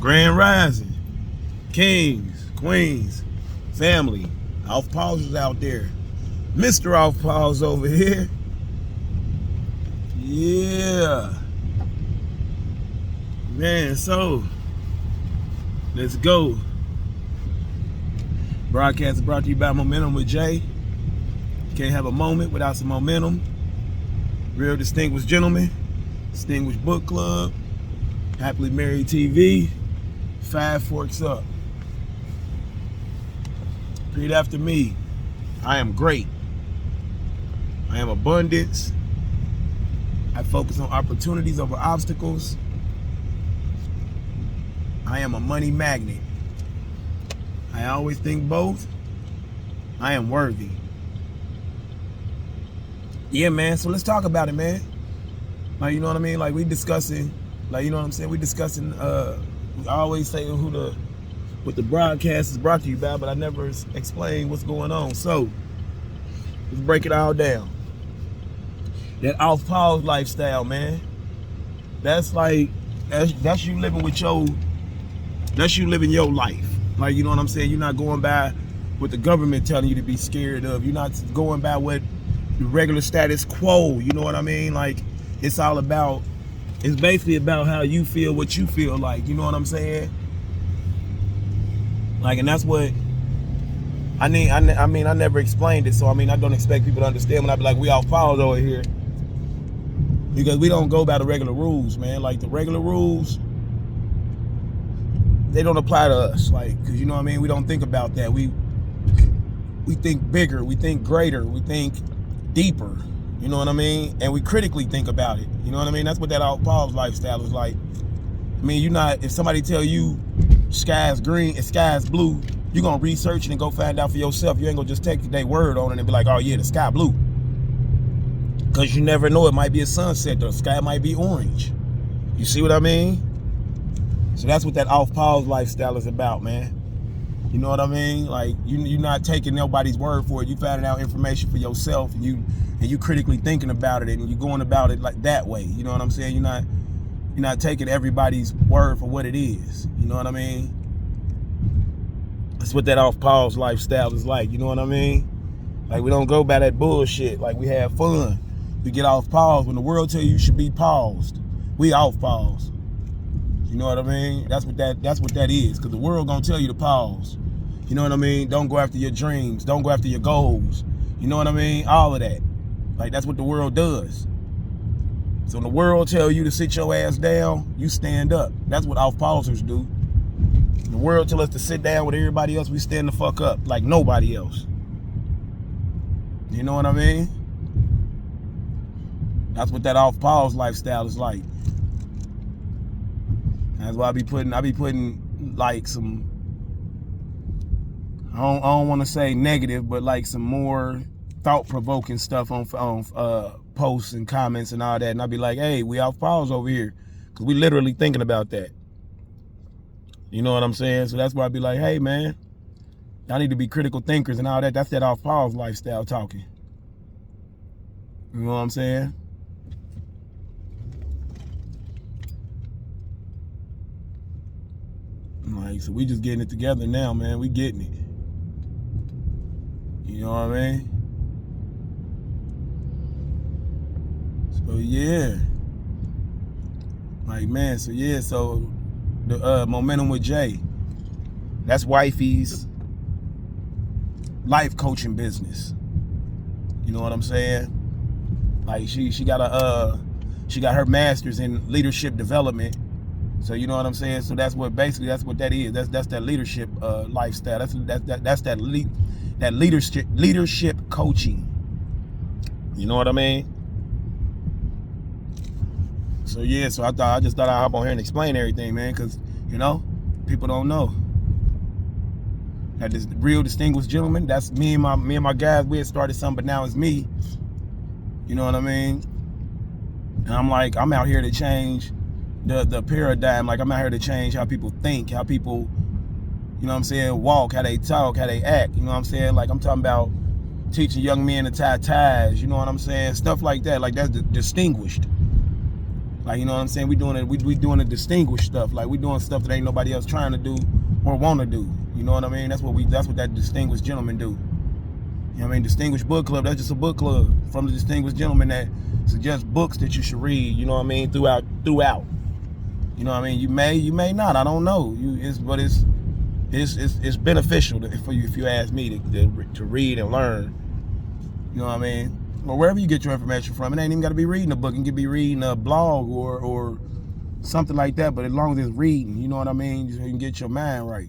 Grand Rising, kings, queens, family, off pauses out there. Mr. Off Pause over here. Yeah. Man, so let's go. Broadcast is brought to you by Momentum with Jay. Can't have a moment without some momentum. Real Distinguished Gentlemen, Distinguished Book Club, Happily Married TV, Five Forks Up. Repeat after me. I am great. I am abundance. I focus on opportunities over obstacles. I am a money magnet. I always think both. I am worthy. Yeah, man, so let's talk about it, man. Like, you know what I mean? Like, we discussing, like, you know what I'm saying? We discussing, I always say what the broadcast is brought to you by, but I never explain what's going on. So, let's break it all down. That off-pause lifestyle, man. That's like, that's you living with that's you living your life. Like, you know what I'm saying? You're not going by what the government telling you to be scared of. You're not going by what the regular status quo, you know what I mean? Like, it's basically about how you feel what you feel like, you know what I'm saying? Like, and that's what I mean, I never explained it, so I mean, I don't expect people to understand when I be like, we off pause over here. Because we don't go by the regular rules, man. Like, the regular rules, they don't apply to us. Like, because, you know what I mean? We don't think about that. We think bigger, we think greater, we think deeper, you know what I mean? And we critically think about it, you know what I mean? That's what that off-pause lifestyle is like. I mean, if somebody tell you sky's green and sky's blue, you're going to research it and go find out for yourself. You ain't going to just take their word on it and be like, oh yeah, the sky blue. Because you never know, it might be a sunset, the sky might be orange. You see what I mean? So that's what that off-pause lifestyle is about, man. You know what I mean? Like, you're not taking nobody's word for it. You finding out information for yourself, and you critically thinking about it, and you going about it like that way. You know what I'm saying? You're not taking everybody's word for what it is. You know what I mean? That's what that off-pause lifestyle is like. You know what I mean? Like, we don't go by that bullshit. Like, we have fun. We get off pause when the world tell you should be paused. We off pause. You know what I mean? That's what that is. Because the world gonna tell you to pause. You know what I mean? Don't go after your dreams. Don't go after your goals. You know what I mean? All of that. Like, that's what the world does. So when the world tell you to sit your ass down, you stand up. That's what off-pausers do. When the world tell us to sit down with everybody else, we stand the fuck up like nobody else. You know what I mean? That's what that off-pause lifestyle is like. That's why I be putting like some, I don't want to say negative, but like some more thought-provoking stuff on posts and comments and all that. And I'll be like, hey, we off pause over here. Because we literally thinking about that. You know what I'm saying? So that's why I be like, hey, man, y'all need to be critical thinkers and all that. That's that off-pause lifestyle talking. You know what I'm saying? Like, so we just getting it together now, man. We getting it. You know what I mean? So yeah. Like, man, so yeah, so the Momentum with Jay. That's wifey's life coaching business. You know what I'm saying? Like, she got her master's in leadership development. So you know what I'm saying? So that's what that is. That's that leadership lifestyle. That's that leadership coaching. You know what I mean? So yeah, so I just thought I'd hop on here and explain everything, man, because, you know, people don't know. That this Real Distinguished Gentleman, that's me and my guys. We had started something, but now it's me. You know what I mean? And I'm out here to change the paradigm. Like, I'm out here to change how people think, how people, you know what I'm saying, walk, how they talk, how they act. You know what I'm saying? Like, I'm talking about teaching young men to tie ties. You know what I'm saying? Stuff like that. Like, that's distinguished. Like, you know what I'm saying? We doing it. We doing the distinguished stuff. Like, we doing stuff that ain't nobody else trying to do or want to do. You know what I mean? That's what that distinguished gentleman do. You know what I mean? Distinguished Book Club. That's just a book club from the distinguished gentleman that suggests books that you should read. You know what I mean? Throughout. You know what I mean? You may not. I don't know. But it's beneficial for you, if you ask me, to read and learn. You know what I mean? Or wherever you get your information from. It ain't even got to be reading a book. You can be reading a blog or something like that. But as long as it's reading, you know what I mean? So you can get your mind right.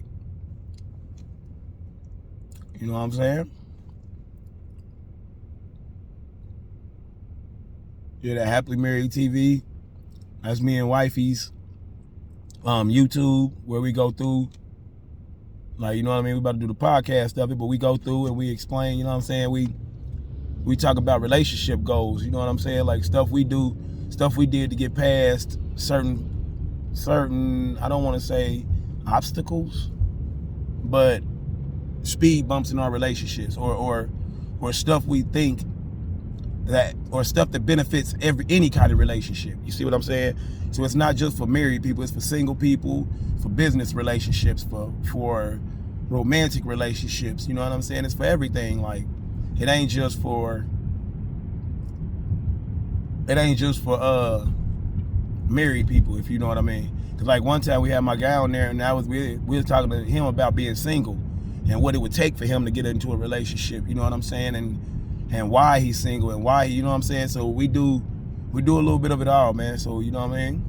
You know what I'm saying? Yeah, that Happily Married TV. That's me and wifey's YouTube, where we go through, like, you know what I mean? We about to do the podcast of it, but we go through and we explain, you know what I'm saying? We talk about relationship goals, you know what I'm saying? Like stuff we did to get past certain, I don't want to say obstacles, but speed bumps in our relationships, or stuff we think or stuff that benefits any kind of relationship. You see what I'm saying? So it's not just for married people, it's for single people, for business relationships, for romantic relationships, you know what I'm saying? It's for everything. Like, it ain't just for married people, if you know what I mean. Cause like one time we had my guy on there, and we were talking to him about being single and what it would take for him to get into a relationship, you know what I'm saying? And why he's single, and why, you know what I'm saying? So we do a little bit of it all, man. So, you know what I mean?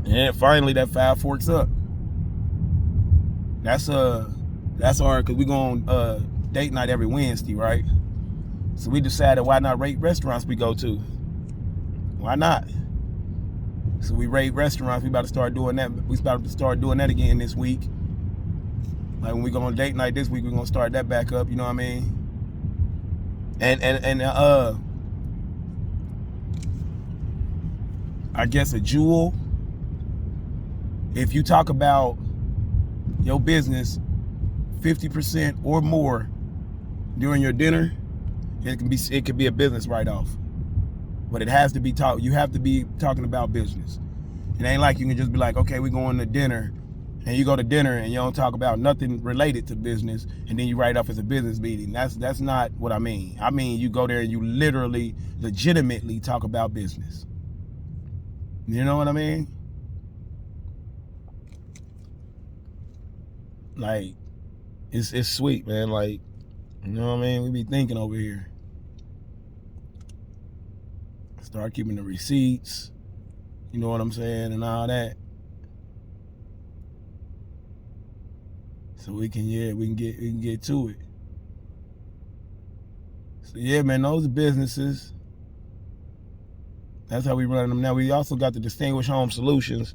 And finally that Five Forks Up. That's our, cause we go on date night every Wednesday, right? So we decided, why not rate restaurants we go to? Why not? So we rate restaurants. We about to start doing that. We about to start doing that again this week. Like when we go on date night this week, we're gonna start that back up, you know what I mean? And I guess a jewel, if you talk about your business 50% or more during your dinner, it could be a business write-off. But it has to be you have to be talking about business. It ain't like you can just be like, okay, we're going to dinner, and you go to dinner and you don't talk about nothing related to business, and then you write off as a business meeting. That's not what I mean. I mean, you go there and you legitimately talk about business. You know what I mean? Like, it's sweet, man. Like, you know what I mean? We be thinking over here. Start keeping the receipts, you know what I'm saying, and all that. So we can get to it. So yeah, man, those are businesses. That's how we run them. Now we also got the Distinguished Home Solutions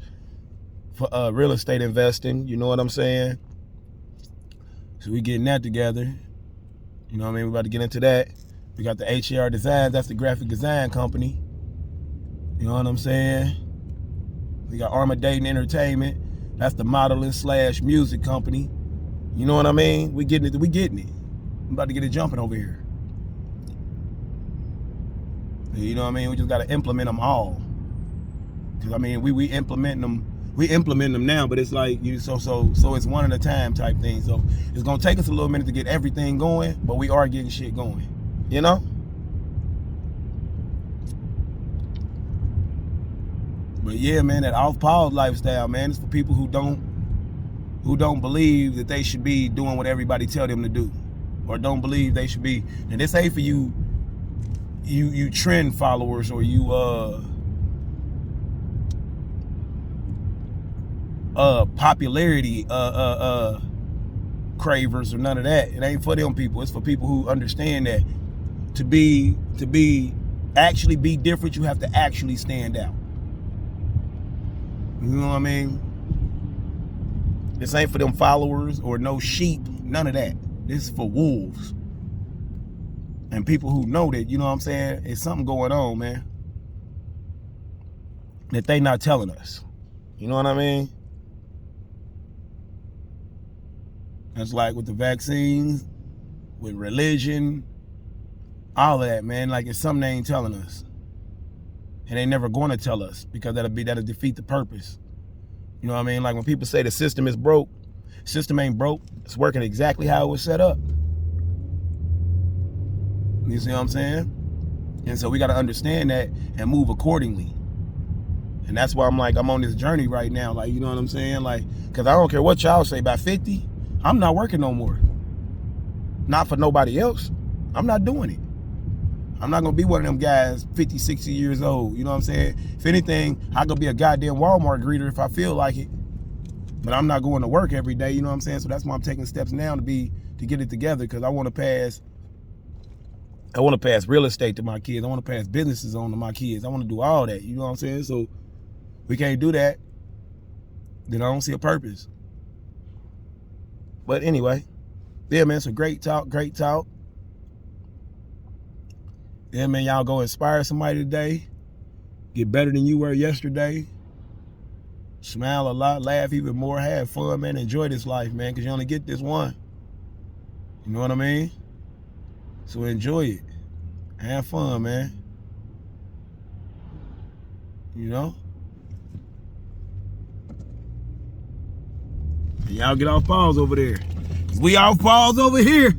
for real estate investing. You know what I'm saying? So we getting that together. You know what I mean? We about to get into that. We got the HAR Designs. That's the graphic design company. You know what I'm saying? We got Armor Dating Entertainment. That's the modeling / music company. You know what I mean? We getting it. I'm about to get it jumping over here. You know what I mean? We just got to implement them all. Cause I mean, we implement them. We implement them now, but it's like so it's one at a time type thing. So it's gonna take us a little minute to get everything going, but we are getting shit going. You know? But yeah, man, that off-pause lifestyle, man, it's for people who don't believe that they should be doing what everybody tell them to do, or don't believe they should be. And this ain't for you trend followers, or you popularity cravers, or none of that. It ain't for them people. It's for people who understand that to actually be different, you have to actually stand out. You know what I mean? This ain't for them followers or no sheep, none of that. This is for wolves. And people who know that, you know what I'm saying, it's something going on, man, that they not telling us. You know what I mean? That's like with the vaccines, with religion, all of that, man. Like, it's something they ain't telling us. And they never going to tell us, because that'll defeat the purpose. You know what I mean? Like when people say the system is broke, system ain't broke. It's working exactly how it was set up. You see what I'm saying? And so we got to understand that and move accordingly. And that's why I'm on this journey right now. Like, you know what I'm saying? Like, because I don't care what y'all say, by 50, I'm not working no more. Not for nobody else. I'm not doing it. I'm not going to be one of them guys 50, 60 years old. You know what I'm saying? If anything, I could be a goddamn Walmart greeter if I feel like it. But I'm not going to work every day. You know what I'm saying? So that's why I'm taking steps now to get it together, because I want to pass real estate to my kids. I want to pass businesses on to my kids. I want to do all that. You know what I'm saying? So we can't do that, then I don't see a purpose. But anyway, yeah, man, so great talk. Yeah, man, y'all go inspire somebody today. Get better than you were yesterday. Smile a lot, laugh even more, have fun, man. Enjoy this life, man, because you only get this one. You know what I mean? So enjoy it. Have fun, man. You know? And y'all get off pause over there. We off pause over here.